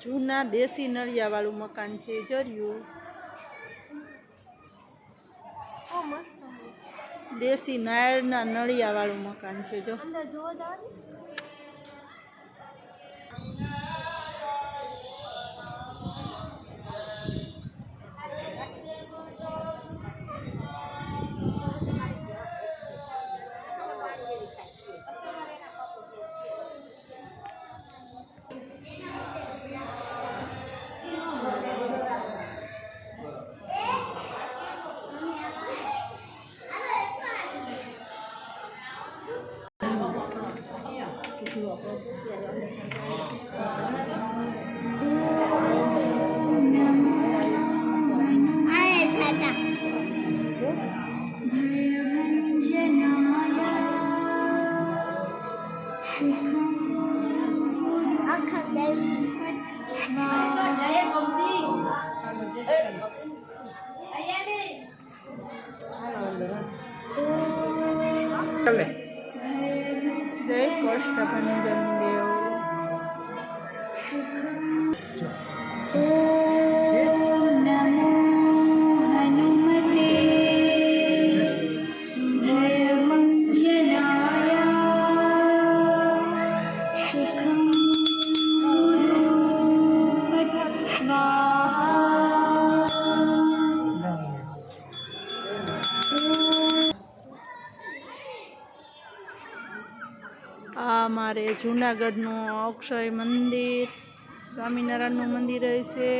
જૂના દેશી નળિયાવાળું મકાન છે જર્યું દેશી નાળના નળિયાવાળું મકાન છે જો અંદર જોવા જવાનું જય કોષ્ટભંજન દેવ આ મારે જૂનાગઢનું અક્ષય મંદિર સ્વામિનારાયણનું મંદિર છે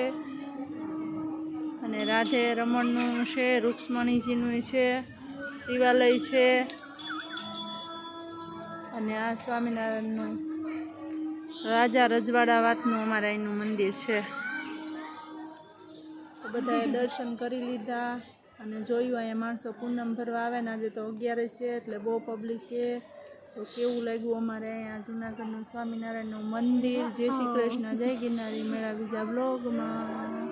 અને રાધે રમણનું છે રૂક્ષ્મણીજીનું છે શિવાલય છે અને આ સ્વામિનારાયણનું રાજા રજવાડા વાતનું અમારે અહીંનું મંદિર છે તો બધાએ દર્શન કરી લીધા અને જોયું અહીંયા માણસો પૂનમ ભરવા આવે ને આજે તો 11 છે એટલે બહુ પબ્લિક છે તો કેવું લાગ્યું અમારે અહીંયા જૂનાગઢનું સ્વામિનારાયણનું મંદિર જય શ્રી કૃષ્ણ જય ગિરનારી મેળા બીજા બ્લોગમાં